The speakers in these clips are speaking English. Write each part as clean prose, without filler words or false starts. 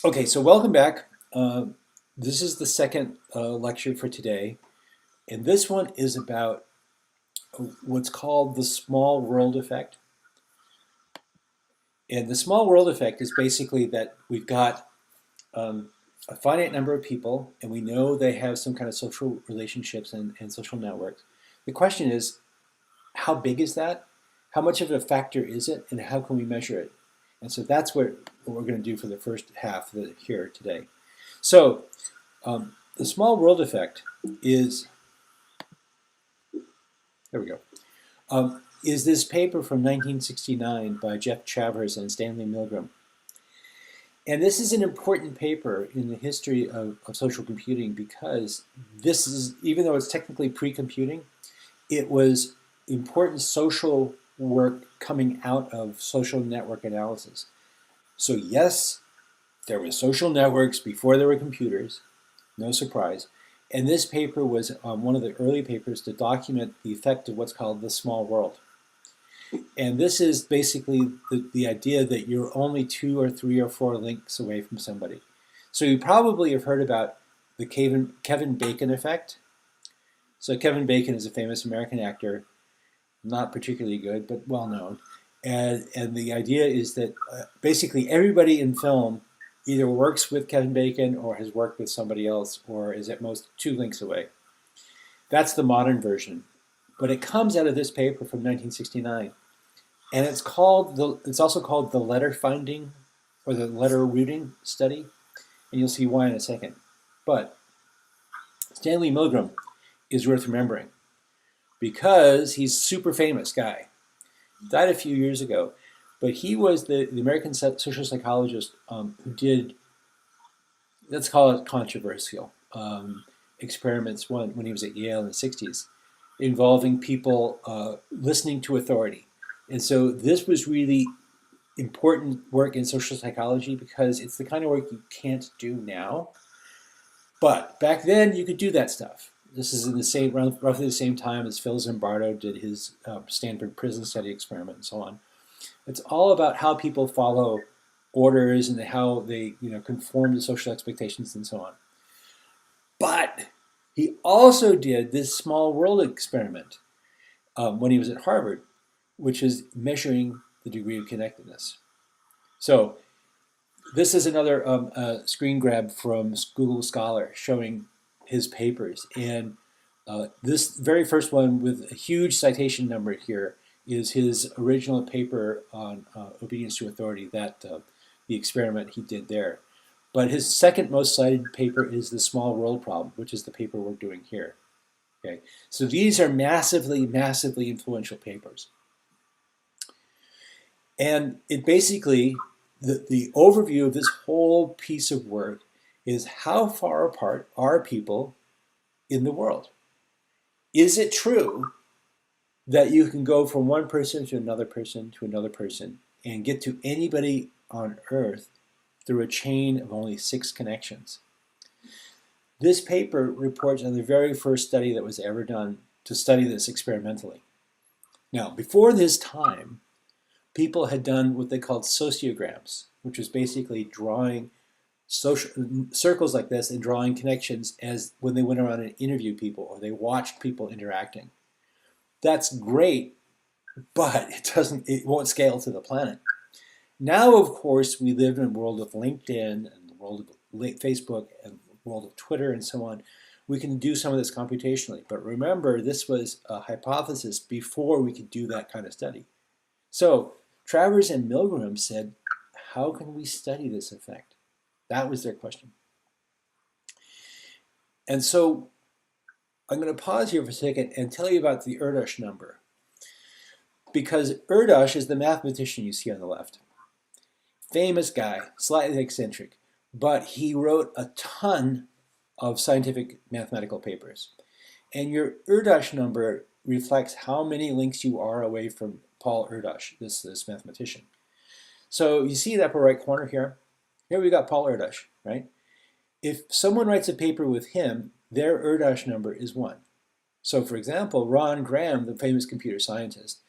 Okay, so welcome back. This is the second lecture for today, and this one is about what's called the small world effect. And the small world effect is basically that we've got a finite number of people, and we know they have some kind of social relationships and social networks. The question is, how big is that? How much of a factor is it, and how can we measure it? And so that's what we're going to do for the first half here today. So the small world effect is, there we go, is this paper from 1969 by Travers and Stanley Milgram. And this is an important paper in the history of social computing because this is, even though it's technically pre-computing, it was important social work coming out of social network analysis. So yes, there were social networks before there were computers, no surprise. And this paper was one of the early papers to document the effect of what's called the small world. And this is basically the idea that you're only 2 or 3 or 4 links away from somebody. So you probably have heard about the Kevin Bacon effect. So Kevin Bacon is a famous American actor, not particularly good, but well known. And the idea is that basically everybody in film either works with Kevin Bacon or has worked with somebody else or is at most 2 links away. That's the modern version. But it comes out of this paper from 1969. And it's also called the letter finding or the letter routing study. And you'll see why in a second. But Stanley Milgram is worth remembering because he's a super famous guy. Died a few years ago. But he was the American social psychologist who did, let's call it controversial, experiments when he was at Yale in the 60s, involving people listening to authority. And so this was really important work in social psychology because it's the kind of work you can't do now. But back then you could do that stuff. This is in the same, roughly the same time as Phil Zimbardo did his Stanford prison study experiment and so on. It's all about how people follow orders and how they conform to social expectations and so on. But he also did this small world experiment when he was at Harvard, which is measuring the degree of connectedness. So this is another screen grab from Google Scholar showing his papers. And this very first one with a huge citation number here is his original paper on obedience to authority, the experiment he did there. But his second most cited paper is the small world problem, which is the paper we're doing here. Okay, so these are massively, massively influential papers. And it basically, the overview of this whole piece of work is how far apart are people in the world? Is it true that you can go from one person to another person to another person and get to anybody on Earth through a chain of only 6 connections? This paper reports on the very first study that was ever done to study this experimentally. Now, before this time, people had done what they called sociograms, which was basically drawing circles like this and drawing connections as when they went around and interviewed people or they watched people interacting. That's great, but it won't scale to the planet. Now, of course, we live in a world of LinkedIn and the world of Facebook and the world of Twitter and so on. We can do some of this computationally, but remember, this was a hypothesis before we could do that kind of study. So Travers and Milgram said, how can we study this effect? That was their question. And so I'm going to pause here for a second and tell you about the Erdős number. Because Erdős is the mathematician you see on the left. Famous guy, slightly eccentric, but he wrote a ton of scientific mathematical papers. And your Erdős number reflects how many links you are away from Paul Erdős, this mathematician. So you see the upper right corner here? Here we got Paul Erdős, right? If someone writes a paper with him, their Erdős number is 1. So for example, Ron Graham, the famous computer scientist,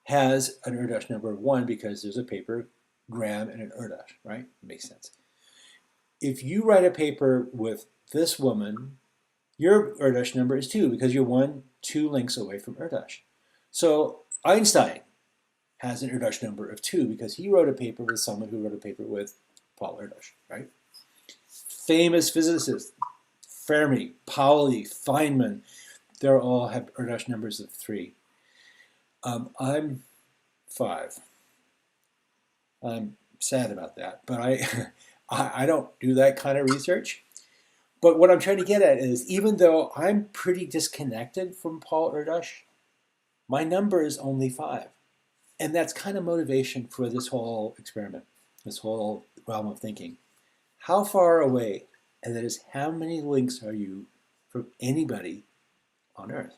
has an Erdős number of 1 because there's a paper, Graham and an Erdős, right? It makes sense. if you write a paper with this woman, your Erdős number is 2 because you're 2 links away from Erdős. So Einstein has an Erdős number of 2 because he wrote a paper with someone who wrote a paper with Paul Erdős, right? Famous physicists, Fermi, Pauli, Feynman, they all have Erdős numbers of 3. I'm 5. I'm sad about that, but I don't do that kind of research. But what I'm trying to get at is, even though I'm pretty disconnected from Paul Erdős, my number is only 5. And that's kind of motivation for this whole experiment, this whole realm of thinking. How far away, and that is, how many links are you from anybody on Earth?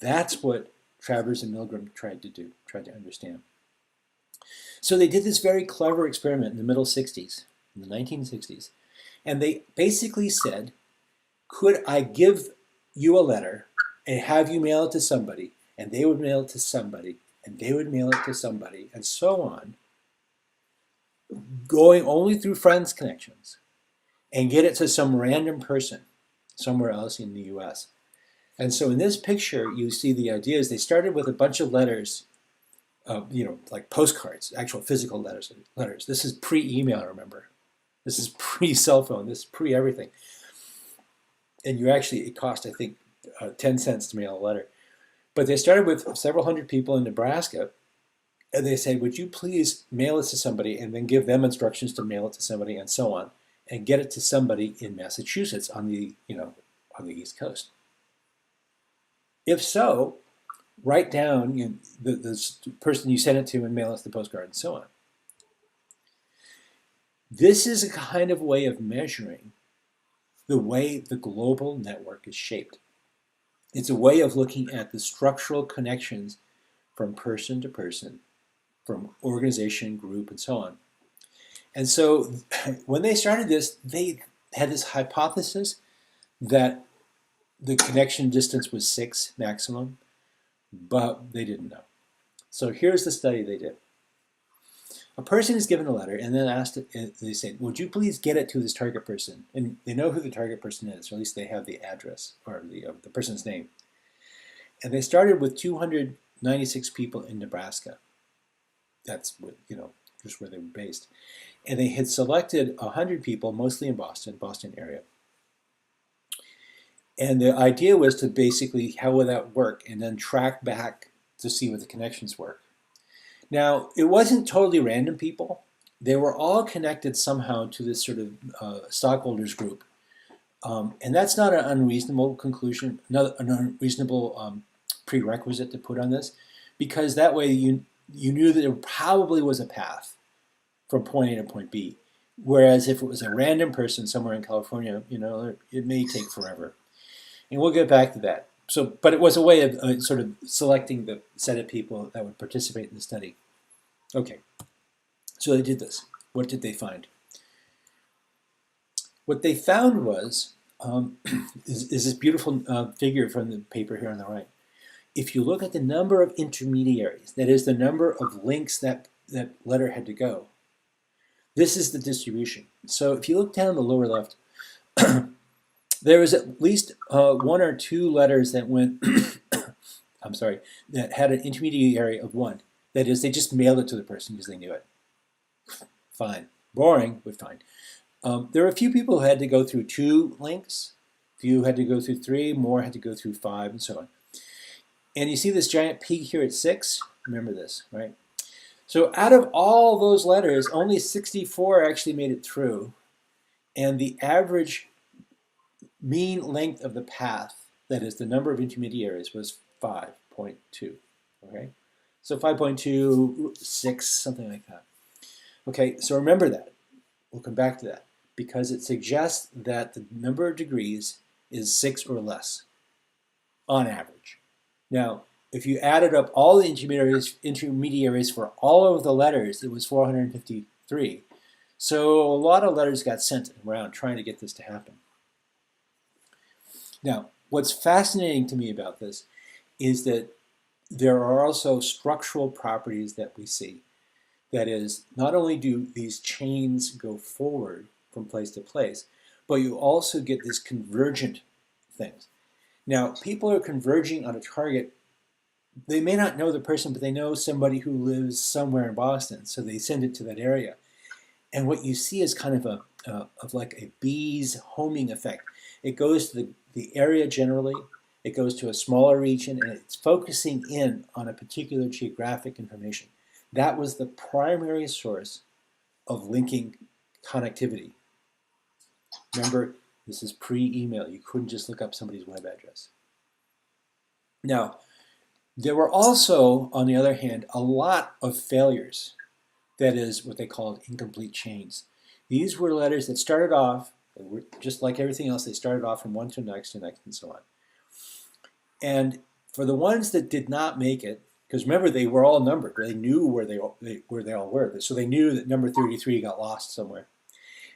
That's what Travers and Milgram tried to understand. So they did this very clever experiment in the middle 60s, in the 1960s, and they basically said, could I give you a letter and have you mail it to somebody, and they would mail it to somebody, and they would mail it to somebody, and so on, going only through friends connections, and get it to some random person somewhere else in the US. And so in this picture, you see the idea is they started with a bunch of letters, like postcards, actual physical letters. This is pre-email, remember. This is pre-cell phone. This is pre-everything. And it cost, I think, 10 cents to mail a letter. But they started with several hundred people in Nebraska, and they said, would you please mail it to somebody, and then give them instructions to mail it to somebody, and so on, and get it to somebody in Massachusetts on the East Coast. If so, write down the person you sent it to and mail us the postcard, and so on. This is a kind of way of measuring the way the global network is shaped. It's a way of looking at the structural connections from person to person, from organization, group, and so on. And so when they started this, they had this hypothesis that the connection distance was 6 maximum, but they didn't know. So here's the study they did. A person is given a letter and then asked, they say, would you please get it to this target person? And they know who the target person is, or at least they have the address or the person's name. And they started with 296 people in Nebraska. That's what, just where they were based. And they had selected 100 people, mostly in Boston area. And the idea was to basically, how would that work? And then track back to see what the connections were. Now, it wasn't totally random people. They were all connected somehow to this sort of stockholders group. And that's not an unreasonable conclusion, not an unreasonable prerequisite to put on this, because that way you knew that there probably was a path from point A to point B. Whereas if it was a random person somewhere in California, it may take forever. And we'll get back to that. So, but it was a way of sort of selecting the set of people that would participate in the study. Okay, so they did this. What did they find? What they found was, is this beautiful figure from the paper here on the right. If you look at the number of intermediaries, that is the number of links that letter had to go, this is the distribution. So if you look down the lower left, there was at least 1 or 2 letters that went, I'm sorry, that had an intermediary of 1. That is, they just mailed it to the person because they knew it. Fine. Boring, but fine. There were a few people who had to go through 2 links, a few had to go through 3, more had to go through 5, and so on. And you see this giant peak here at 6? Remember this, right? So out of all those letters, only 64 actually made it through. And the average mean length of the path, that is the number of intermediaries, was 5.2, okay? So 5.26, something like that. Okay, so remember that. We'll come back to that because it suggests that the number of degrees is 6 or less on average. Now, if you added up all the intermediaries for all of the letters, it was 453. So a lot of letters got sent around trying to get this to happen. Now, what's fascinating to me about this is that there are also structural properties that we see. That is, not only do these chains go forward, from place to place, but you also get this convergent things. Now, people are converging on a target. They may not know the person, but they know somebody who lives somewhere in Boston, so they send it to that area. And what you see is kind of like a bee's homing effect. It goes to the area generally, it goes to a smaller region, and it's focusing in on a particular geographic information. That was the primary source of linking connectivity. Remember, this is pre-email. You couldn't just look up somebody's web address. Now, there were also, on the other hand, a lot of failures. That is what they called incomplete chains. These were letters that started off, just like everything else, they started off from one to the next, and so on. And for the ones that did not make it, because remember, they were all numbered. They knew where they all were. So they knew that number 33 got lost somewhere.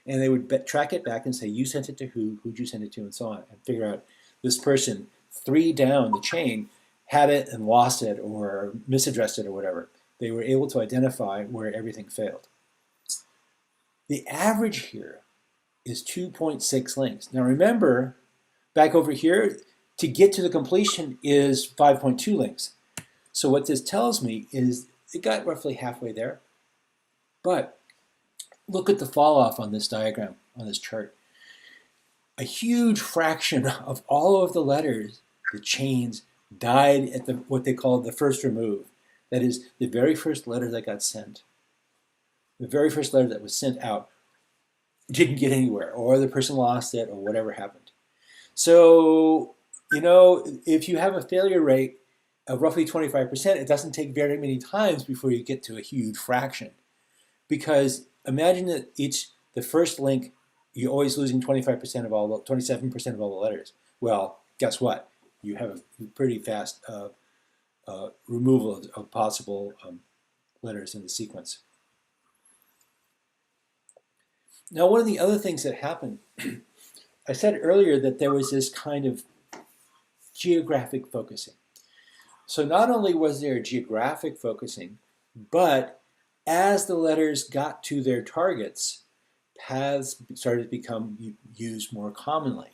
And they would track it back and say, you sent it to who, who'd you send it to, and so on, and figure out this person 3 down the chain had it and lost it or misaddressed it or whatever. They were able to identify where everything failed. The average here is 2.6 links. Now remember, back over here, to get to the completion is 5.2 links. So what this tells me is it got roughly halfway there. But look at the fall off on this diagram, on this chart. A huge fraction of all of the letters, the chains, died at what they call the first remove. That is, the very first letter that got sent. The very first letter that was sent out didn't get anywhere, or the person lost it, or whatever happened. So, you know, if you have a failure rate of roughly 25%, it doesn't take very many times before you get to a huge fraction. Because imagine that the first link, you're always losing 27% of all the letters. Well, guess what? You have a pretty fast removal of possible letters in the sequence. Now, one of the other things that happened, I said earlier that there was this kind of geographic focusing. So not only was there geographic focusing, but as the letters got to their targets, paths started to become used more commonly.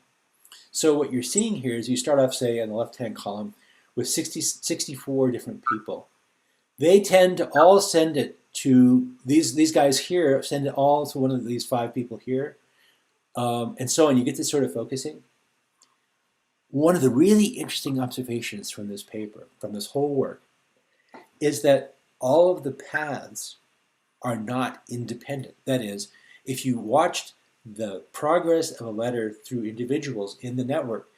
So what you're seeing here is you start off, say, in the left-hand column with 64 different people. They tend to all send it to, these guys here send it all to one of these 5 people here, and so on. You get this sort of focusing. One of the really interesting observations from this paper, from this whole work, is that all of the paths are not independent. That is, if you watched the progress of a letter through individuals in the network,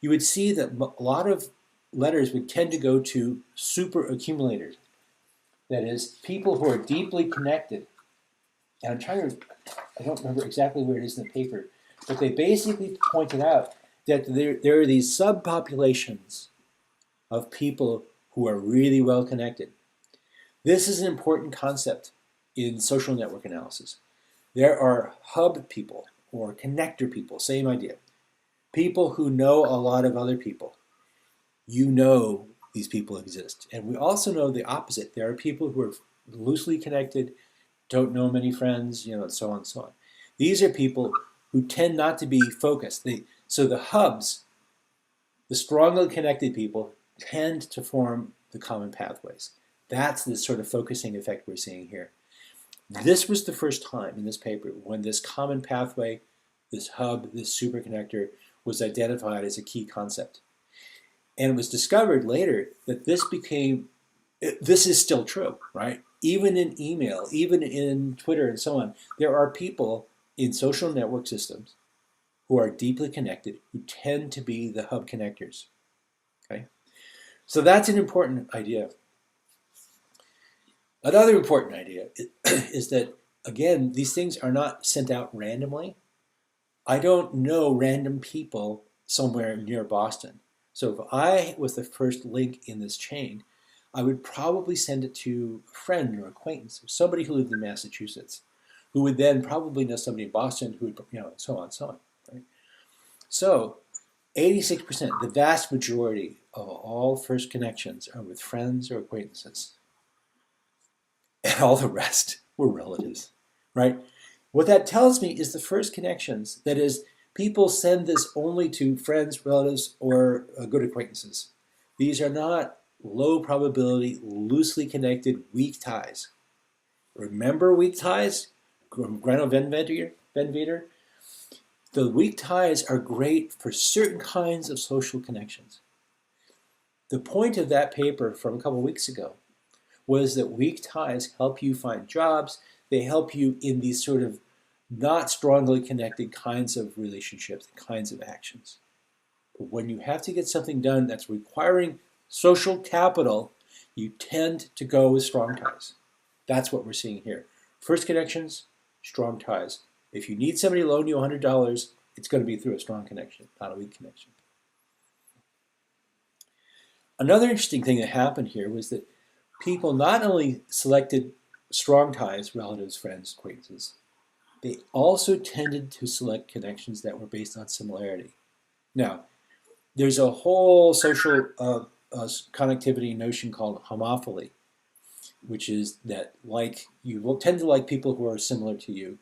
you would see that a lot of letters would tend to go to super accumulators. That is, people who are deeply connected. And I don't remember exactly where it is in the paper, but they basically pointed out that there are these subpopulations of people who are really well connected. This is an important concept in social network analysis. There are hub people or connector people, same idea. People who know a lot of other people. You know these people exist. And we also know the opposite. There are people who are loosely connected, don't know many friends, and so on and so on. These are people who tend not to be focused. So the hubs, the strongly connected people, tend to form the common pathways. That's the sort of focusing effect we're seeing here. This was the first time in this paper when this common pathway, this hub, this superconnector was identified as a key concept. And it was discovered later that this is still true, right? Even in email, even in Twitter and so on, there are people in social network systems who are deeply connected, who tend to be the hub connectors, okay? So that's an important idea. Another important idea is that, again, these things are not sent out randomly. I don't know random people somewhere near Boston. So if I was the first link in this chain, I would probably send it to a friend or acquaintance, or somebody who lived in Massachusetts, who would then probably know somebody in Boston who would, and so on and so on. Right? So 86%, the vast majority of all first connections are with friends or acquaintances. And all the rest were relatives, right? What that tells me is the first connections, that is, people send this only to friends, relatives, or good acquaintances. These are not low probability, loosely connected, weak ties. Remember weak ties? Grano Van Veter? The weak ties are great for certain kinds of social connections. The point of that paper from a couple of weeks ago was that weak ties help you find jobs. They help you in these sort of not strongly connected kinds of relationships, kinds of actions. But when you have to get something done that's requiring social capital, you tend to go with strong ties. That's what we're seeing here. First connections, strong ties. If you need somebody to loan you $100, it's going to be through a strong connection, not a weak connection. Another interesting thing that happened here was that people not only selected strong ties, relatives, friends, acquaintances, they also tended to select connections that were based on similarity. Now, there's a whole social connectivity notion called homophily, which is that you will tend to like people who are similar to you.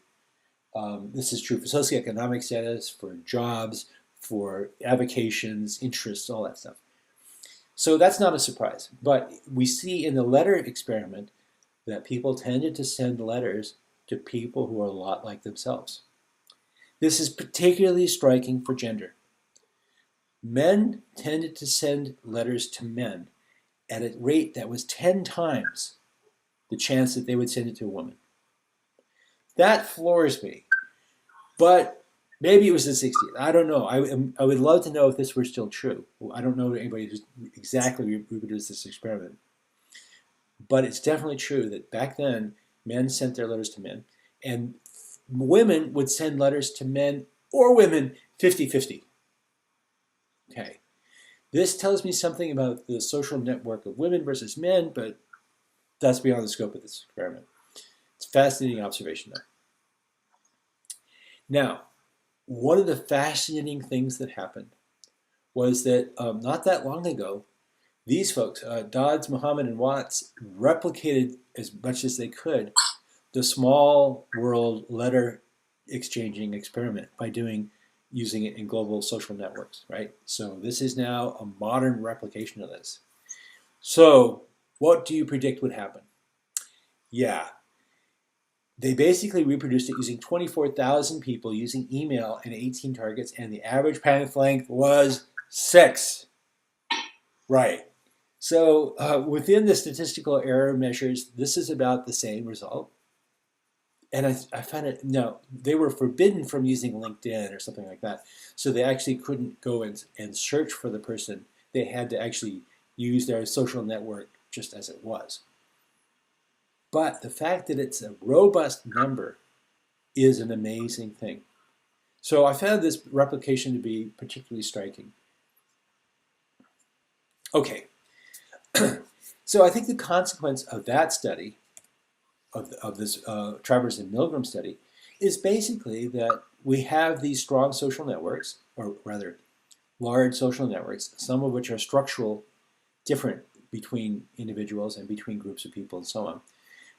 This is true for socioeconomic status, for jobs, for avocations, interests, all that stuff. So that's not a surprise. But we see in the letter experiment that people tended to send letters to people who are a lot like themselves. This is particularly striking for gender. Men tended to send letters to men at a rate that was 10 times the chance that they would send it to a woman. That floors me. But maybe it was the 60s. I don't know. I would love to know if this were still true. I don't know anybody who's exactly reproduced this experiment. But it's definitely true that back then, men sent their letters to men, and women would send letters to men or women 50-50. Okay. This tells me something about the social network of women versus men, but that's beyond the scope of this experiment. It's a fascinating observation, though. Now, one of the fascinating things that happened was that not that long ago, these folks, Dodds, Muhammad, and Watts, replicated as much as they could the small world letter exchanging experiment by using it in global social networks, right? So this is now a modern replication of this. So what do you predict would happen? Yeah. They basically reproduced it using 24,000 people using email and 18 targets, and the average path length was 6. Right. So within the statistical error measures, this is about the same result. And I found it, no, they were forbidden from using LinkedIn or something like that. So they actually couldn't go and search for the person. They had to actually use their social network just as it was. But the fact that it's a robust number is an amazing thing. So I found this replication to be particularly striking. Okay. So I think the consequence of that study, of this Travers and Milgram study, is basically that we have these strong social networks, or rather large social networks, some of which are structural, different between individuals and between groups of people and so on.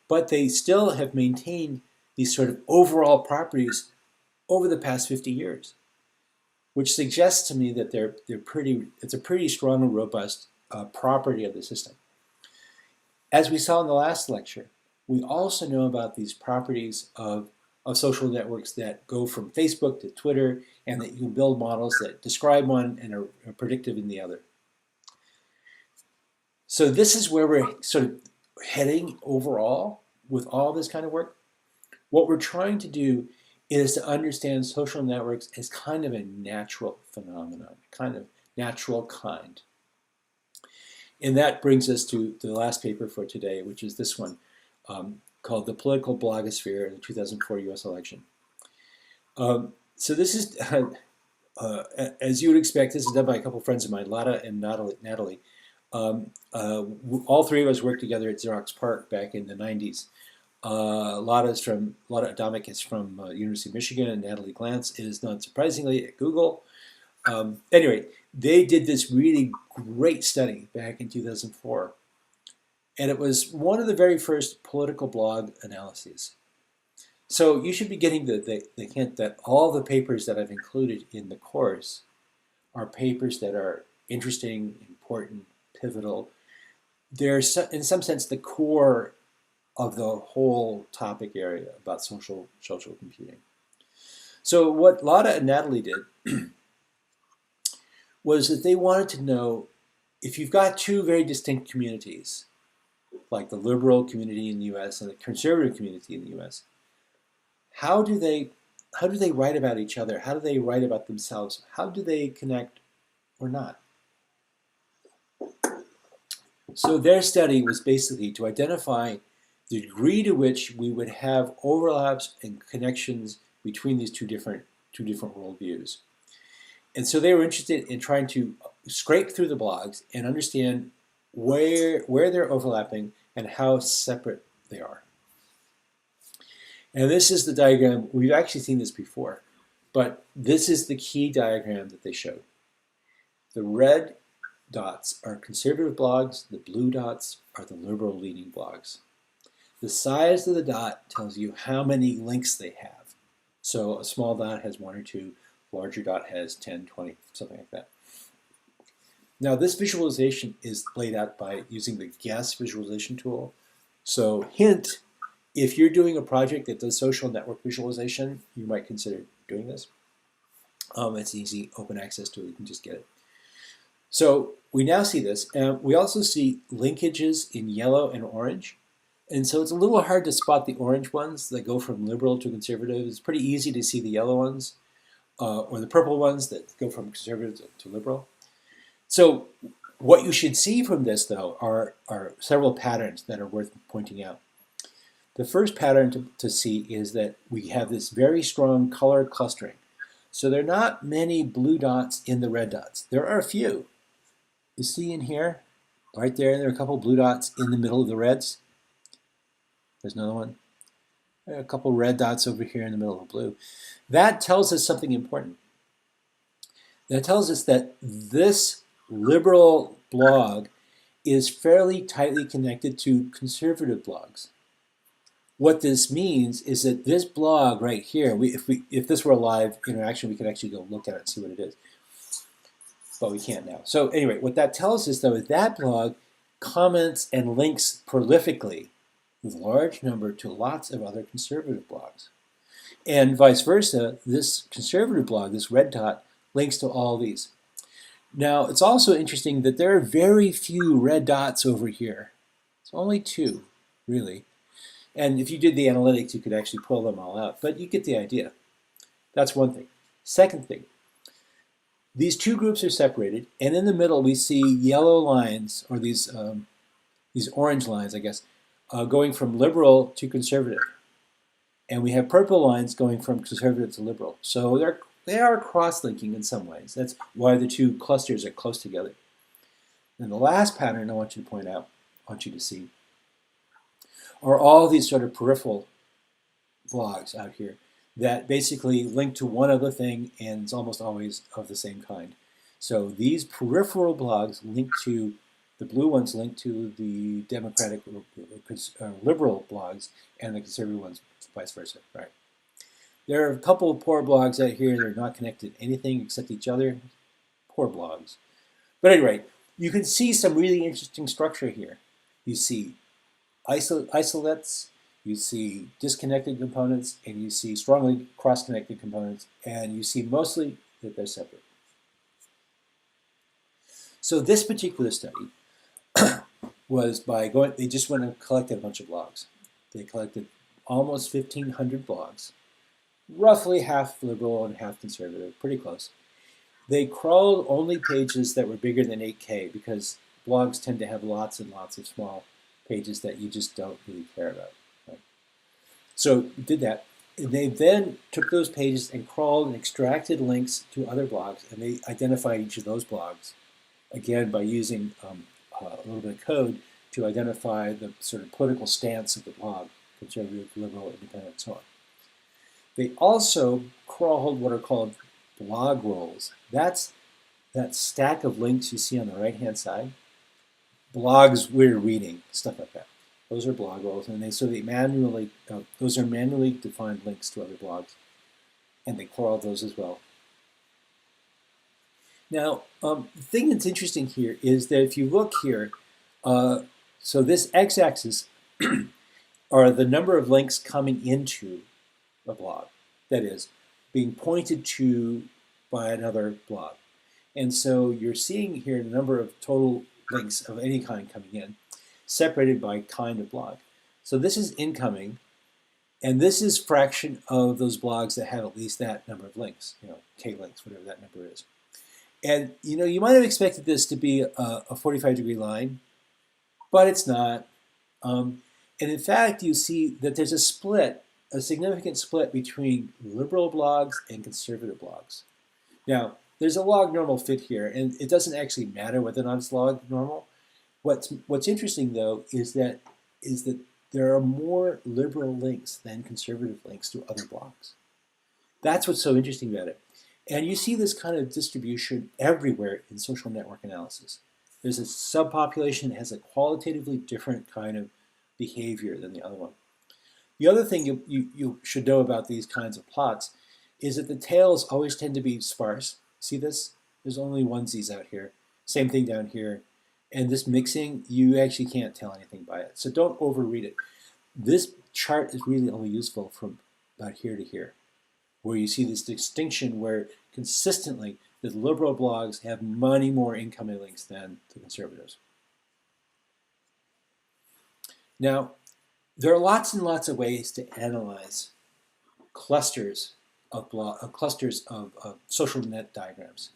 But they still have maintained these sort of overall properties over the past 50 years, which suggests to me that it's a pretty strong and robust property of the system. As we saw in the last lecture, we also know about these properties of social networks that go from Facebook to Twitter, and that you can build models that describe one and are predictive in the other. So this is where we're sort of heading overall with all this kind of work. What we're trying to do is to understand social networks as kind of a natural phenomenon, kind of natural kind. And that brings us to the last paper for today, which is this one, called The Political Blogosphere in the 2004 US election. So this is, as you would expect, this is done by a couple of friends of mine, Lada and Natalie. All three of us worked together at Xerox PARC back in the 90s. Lada Adamic is from University of Michigan, and Natalie Glance is, not surprisingly, at Google. Anyway, they did this really great study back in 2004. And it was one of the very first political blog analyses. So you should be getting the hint that all the papers that I've included in the course are papers that are interesting, important, pivotal. They're, in some sense, the core of the whole topic area about social computing. So what Lada and Natalie did was that they wanted to know if you've got two very distinct communities, like the liberal community in the US and the conservative community in the US, how do they write about each other? How do they write about themselves? How do they connect or not? So their study was basically to identify the degree to which we would have overlaps and connections between these two different worldviews. And so they were interested in trying to scrape through the blogs and understand where they're overlapping and how separate they are. And this is the diagram. We've actually seen this before, but this is the key diagram that they showed. The red dots are conservative blogs. The blue dots are the liberal leaning blogs. The size of the dot tells you how many links they have. So a small dot has 1 or 2, a larger dot has 10, 20, something like that. Now this visualization is laid out by using the guess visualization tool. So hint, if you're doing a project that does social network visualization, you might consider doing this. It's easy, open access tool, you can just get it. So we now see this, and we also see linkages in yellow and orange. And so it's a little hard to spot the orange ones that go from liberal to conservative. It's pretty easy to see the yellow ones, or the purple ones that go from conservative to liberal. So what you should see from this, though, are several patterns that are worth pointing out. The first pattern to see is that we have this very strong color clustering. So there are not many blue dots in the red dots. There are a few. You see in here, right there are a couple blue dots in the middle of the reds. There's another one. There are a couple red dots over here in the middle of the blue. That tells us something important. That tells us that this liberal blog is fairly tightly connected to conservative blogs. What this means is that this blog right here, if this were a live interaction, we could actually go look at it and see what it is. But we can't now. So anyway, what that tells us, though, is that blog comments and links prolifically with large number to lots of other conservative blogs. And vice versa, this conservative blog, this red dot, links to all these. Now, it's also interesting that there are very few red dots over here. It's only 2, really. And if you did the analytics, you could actually pull them all out. But you get the idea. That's one thing. Second thing, these two groups are separated, and in the middle we see yellow lines, or these orange lines, I guess, going from liberal to conservative. And we have purple lines going from conservative to liberal. So they are cross-linking in some ways. That's why the two clusters are close together. And the last pattern I want you to point out, I want you to see, are all these sort of peripheral blogs out here that basically link to one other thing, and it's almost always of the same kind. So these peripheral blogs link to, the blue ones link to the democratic liberal blogs, and the conservative ones vice versa, right? There are a couple of poor blogs out here that are not connected to anything except each other. Poor blogs. But at any rate, you can see some really interesting structure here. You see isolates, you see disconnected components, and you see strongly cross-connected components, and you see mostly that they're separate. So this particular study was by they just went and collected a bunch of blogs. They collected almost 1,500 blogs, roughly half liberal and half conservative, pretty close. They crawled only pages that were bigger than 8K because blogs tend to have lots and lots of small pages that you just don't really care about. Right? So did that. And they then took those pages and crawled and extracted links to other blogs, and they identified each of those blogs, again, by using a little bit of code to identify the sort of political stance of the blog, conservative, liberal, independent, and so on. They also crawled what are called blog roles. That's that stack of links you see on the right-hand side. Blogs we're reading, stuff like that. Those are blog roles, and they manually those are manually defined links to other blogs, and they crawl those as well. Now, the thing that's interesting here is that if you look here, so this x-axis are the number of links coming into a blog, that is, being pointed to by another blog. And so you're seeing here the number of total links of any kind coming in, separated by kind of blog. So this is incoming, and this is fraction of those blogs that have at least that number of links, k links, whatever that number is. And you might have expected this to be a 45-degree line, but it's not. And in fact, you see that there's a significant split between liberal blogs and conservative blogs. Now, there's a log normal fit here, and it doesn't actually matter whether or not it's log normal. What's interesting, though, is that there are more liberal links than conservative links to other blogs. That's what's so interesting about it. And you see this kind of distribution everywhere in social network analysis. There's a subpopulation that has a qualitatively different kind of behavior than the other one. The other thing you should know about these kinds of plots is that the tails always tend to be sparse. See this? There's only onesies out here. Same thing down here. And this mixing, you actually can't tell anything by it. So don't overread it. This chart is really only useful from about here to here, where you see this distinction where consistently the liberal blogs have many more incoming links than the conservatives. Now, there are lots and lots of ways to analyze clusters of social net diagrams.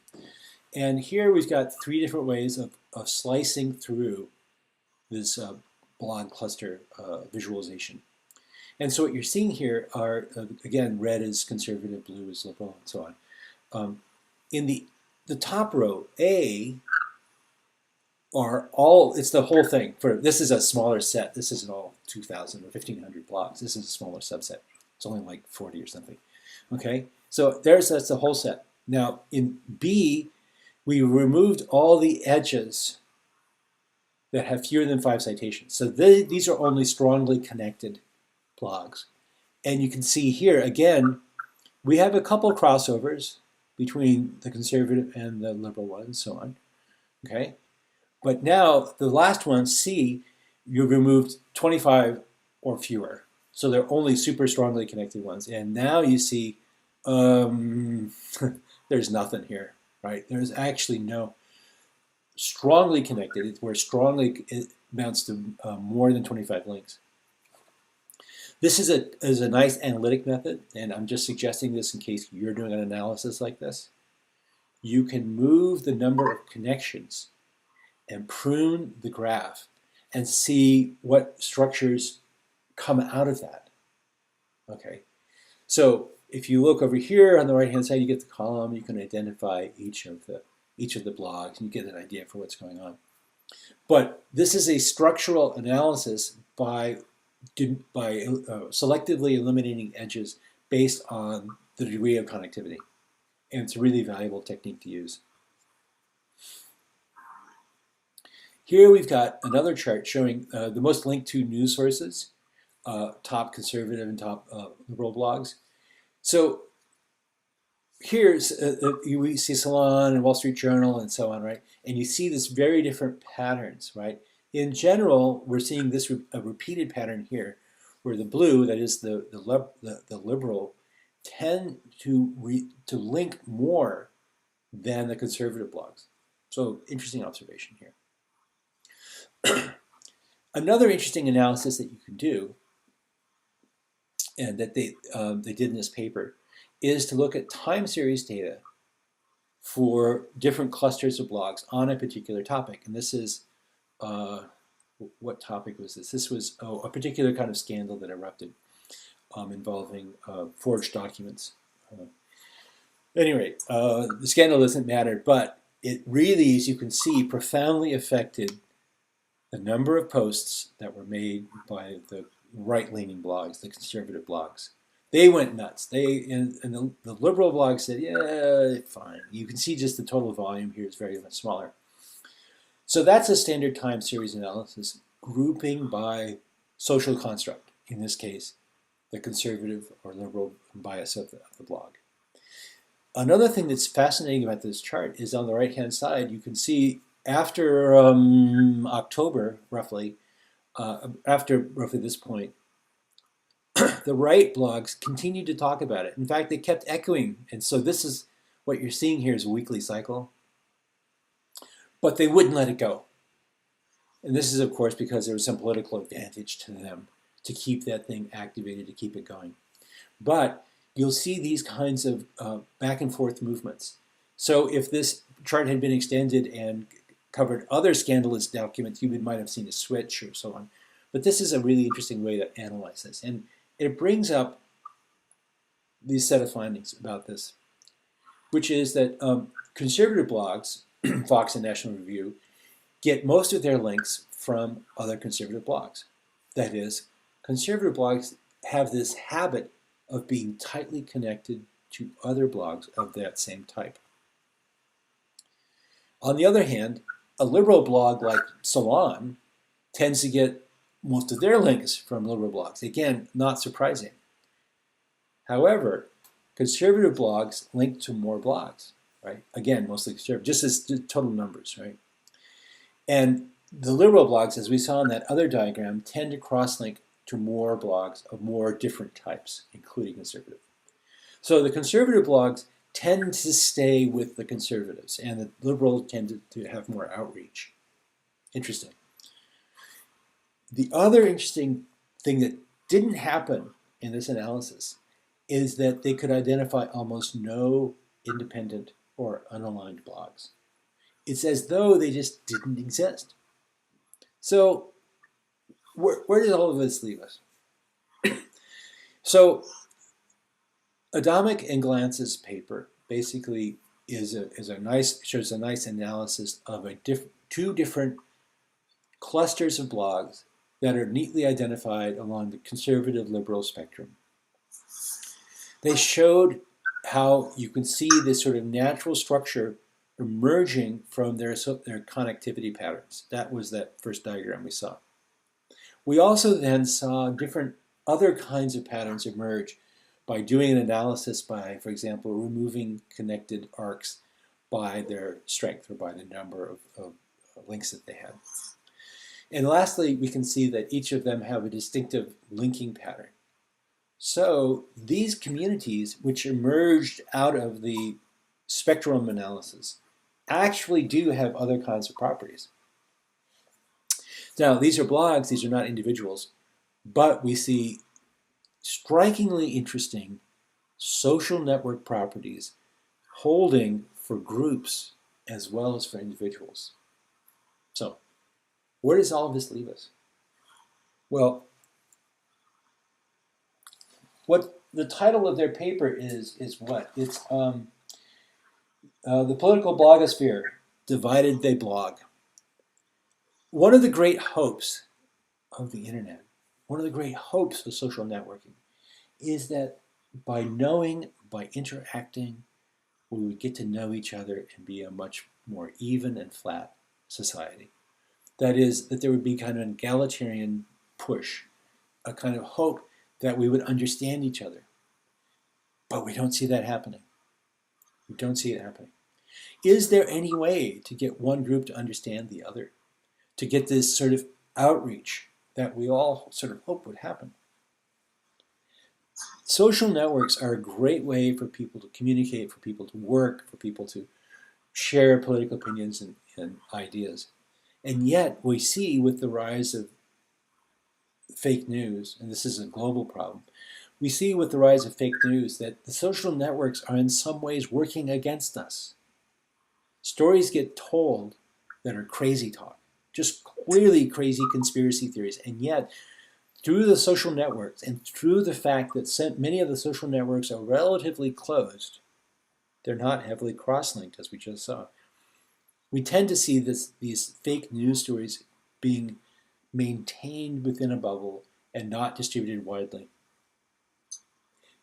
And here we've got 3 different ways of slicing through this blog cluster visualization. And so what you're seeing here are, again, red is conservative, blue is liberal, and so on. In the top row, A, it's the whole thing. This is a smaller set. This isn't all 2,000 or 1,500 blogs. This is a smaller subset. It's only like 40 or something. Okay, so that's the whole set. Now, in B, we removed all the edges that have fewer than 5 citations. So these are only strongly connected blogs. And you can see here, again, we have a couple crossovers between the conservative and the liberal one, and so on. Okay? But now, the last one, C, you removed 25 or fewer. So they're only super strongly connected ones. And now you see there's nothing here, right? There's actually no strongly connected, where strongly it amounts to more than 25 links. This is a nice analytic method, and I'm just suggesting this in case you're doing an analysis like this. You can move the number of connections and prune the graph and see what structures come out of that. Okay, so if you look over here on the right-hand side, you get the column. You can identify each of the blogs, and you get an idea for what's going on. But this is a structural analysis by selectively eliminating edges based on the degree of connectivity. And it's a really valuable technique to use. Here we've got another chart showing the most linked to news sources, top conservative and top liberal blogs. So here's, we see Salon and Wall Street Journal and so on, right? And you see this very different patterns, right? In general, we're seeing this a repeated pattern here, where the blue, that is the liberal, tend to link more than the conservative blogs. So interesting observation here. Another interesting analysis that you can do, and that they did in this paper, is to look at time series data for different clusters of blogs on a particular topic. And this is, what topic was this? This was a particular kind of scandal that erupted involving forged documents. At any rate, the scandal doesn't matter, but it really, as you can see, profoundly affected the number of posts that were made by the right-leaning blogs, the conservative blogs. They went nuts. And the liberal blogs said, yeah, fine. You can see just the total volume here is very much smaller. So that's a standard time series analysis, grouping by social construct, in this case, the conservative or liberal bias of the blog. Another thing that's fascinating about this chart is on the right-hand side, you can see after October, roughly, after roughly this point, the right blogs continued to talk about it. In fact, they kept echoing. And so this is what you're seeing here is a weekly cycle. But they wouldn't let it go. And this is, of course, because there was some political advantage to them to keep that thing activated, to keep it going. But you'll see these kinds of back and forth movements. So if this chart had been extended and covered other scandalous documents, you might have seen a switch or so on. But this is a really interesting way to analyze this. And it brings up these set of findings about this, which is that conservative blogs, Fox and National Review, get most of their links from other conservative blogs. That is, conservative blogs have this habit of being tightly connected to other blogs of that same type. On the other hand, a liberal blog like Salon tends to get most of their links from liberal blogs. Again, not surprising. However, conservative blogs link to more blogs, right? Again, mostly conservative, just as total numbers, right? And the liberal blogs, as we saw in that other diagram, tend to cross-link to more blogs of more different types, including conservative. So the conservative blogs tend to stay with the conservatives, and the liberals tend to have more outreach. Interesting. The other interesting thing that didn't happen in this analysis is that they could identify almost no independent or unaligned blogs. It's as though they just didn't exist. So where does all of this leave us? So Adamic and Glance's paper basically shows a nice analysis of two different clusters of blogs that are neatly identified along the conservative-liberal spectrum. They showed how you can see this sort of natural structure emerging from their connectivity patterns. That was that first diagram we saw. We also then saw different other kinds of patterns emerge by doing an analysis by, for example, removing connected arcs by their strength or by the number of links that they had. And lastly, we can see that each of them have a distinctive linking pattern. So these communities, which emerged out of the spectrum analysis, actually do have other kinds of properties. Now, these are blogs, these are not individuals, but we see strikingly interesting social network properties holding for groups as well as for individuals. So, where does all of this leave us? Well, what the title of their paper is what? It's the Political Blogosphere, Divided They Blog. One of the great hopes of the internet, one of the great hopes of social networking is that by knowing, by interacting, we would get to know each other and be a much more even and flat society. That is, that there would be kind of an egalitarian push, a kind of hope that we would understand each other. But we don't see that happening. We don't see it happening. Is there any way to get one group to understand the other? To get this sort of outreach that we all sort of hope would happen? Social networks are a great way for people to communicate, for people to work, for people to share political opinions and ideas. And yet we see with the rise of fake news, and this is a global problem, we see with the rise of fake news that the social networks are in some ways working against us. Stories get told that are crazy talk, just clearly crazy conspiracy theories, and yet through the social networks and through the fact that many of the social networks are relatively closed, they're not heavily cross-linked, as we just saw, we tend to see these fake news stories being maintained within a bubble and not distributed widely.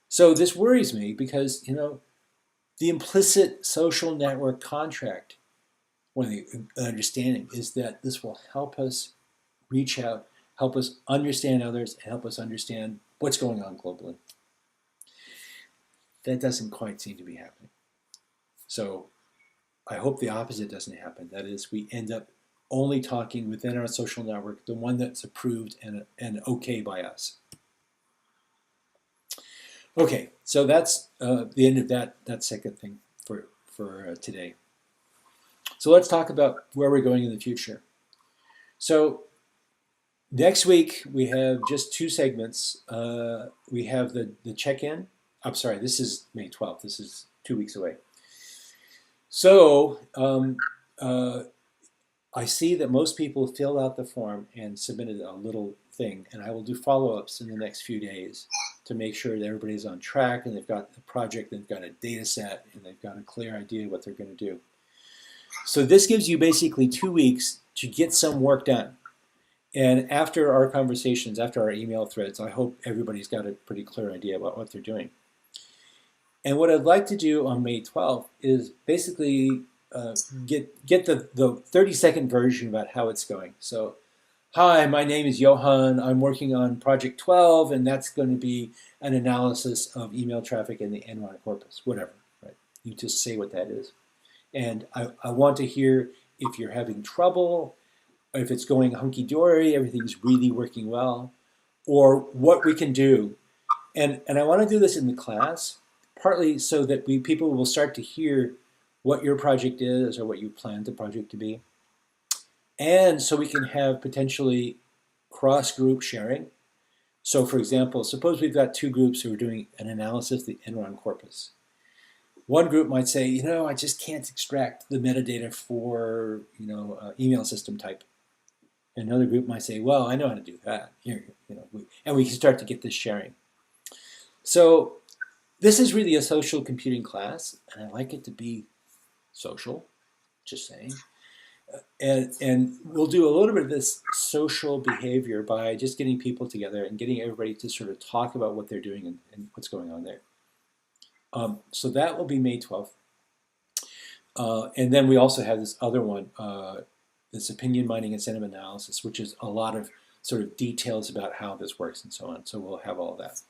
So this worries me because, the implicit social network contract, one of the understanding, is that this will help us reach out help us understand others, and help us understand what's going on globally. That doesn't quite seem to be happening. So I hope the opposite doesn't happen. That is, we end up only talking within our social network, the one that's approved and okay by us. Okay, so that's the end of that second thing for today. So let's talk about where we're going in the future. So next week we have just 2 segments. We have the check-in. I'm sorry, this is May 12th. This is 2 weeks away. So I see that most people filled out the form and submitted a little thing, and I will do follow-ups in the next few days to make sure that everybody's on track and they've got the project, they've got a data set, and they've got a clear idea of what they're going to do. So this gives you basically 2 weeks to get some work done. And after our conversations, after our email threads, I hope everybody's got a pretty clear idea about what they're doing. And what I'd like to do on May 12th is basically get the 30-second version about how it's going. So, hi, my name is Johan. I'm working on Project 12, and that's going to be an analysis of email traffic in the Enron corpus, whatever. Right? You just say what that is. And I want to hear if you're having trouble, if it's going hunky-dory, everything's really working well, or what we can do. And I want to do this in the class, partly so that people will start to hear what your project is or what you plan the project to be. And so we can have potentially cross-group sharing. So for example, suppose we've got 2 groups who are doing an analysis of the Enron corpus. One group might say, you know, I just can't extract the metadata for, you know, email system type. Another group might say, well, I know how to do that. Here, you know, and we can start to get this sharing. So this is really a social computing class, and I like it to be social, just saying. And we'll do a little bit of this social behavior by just getting people together and getting everybody to sort of talk about what they're doing and what's going on there. So that will be May 12th. And then we also have this other one, this opinion mining and sentiment analysis, which is a lot of sort of details about how this works and so on. So we'll have all that.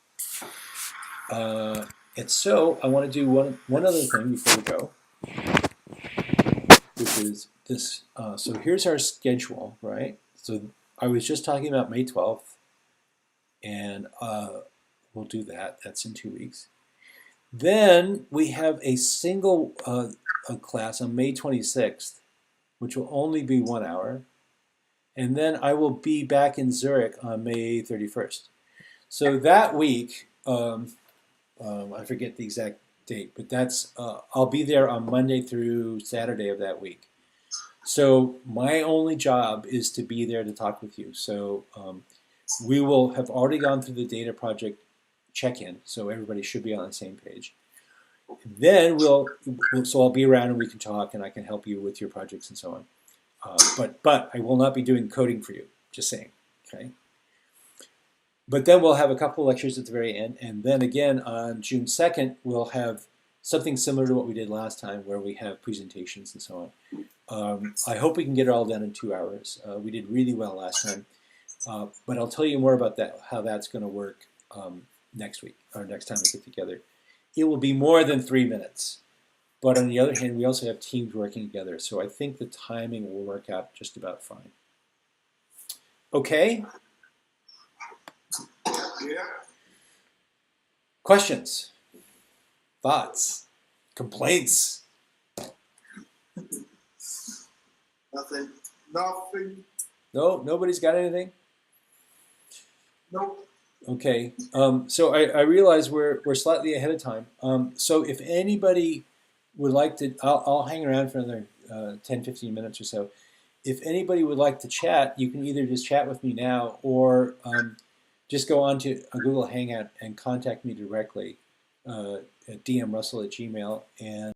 And so I want to do one other thing before we go, which is this. So here's our schedule, right? So I was just talking about May 12th, and we'll do that. That's in 2 weeks. Then we have a single a class on May 26th, which will only be 1 hour. And then I will be back in Zurich on May 31st. So that week, I forget the exact date, but that's I'll be there on Monday through Saturday of that week. So my only job is to be there to talk with you. So we will have already gone through the data project check-in, so everybody should be on the same page. Then so I'll be around and we can talk and I can help you with your projects and so on. But I will not be doing coding for you, just saying, okay? But then we'll have a couple of lectures at the very end, and then again on June 2nd, we'll have something similar to what we did last time, where we have presentations and so on. I hope we can get it all done in 2 hours. We did really well last time, but I'll tell you more about that, how that's going to work next week, or next time we get together. It will be more than 3 minutes, but on the other hand, we also have teams working together, so I think the timing will work out just about fine. Okay? Yeah. Questions? Thoughts? Complaints? Nothing. No, nobody's got anything? Nope. Okay. So I realize we're slightly ahead of time. So if anybody would like to, I'll hang around for another 10, 15 minutes or so. If anybody would like to chat, you can either just chat with me now or just go on to a Google Hangout and contact me directly at dmrussell@gmail.com. And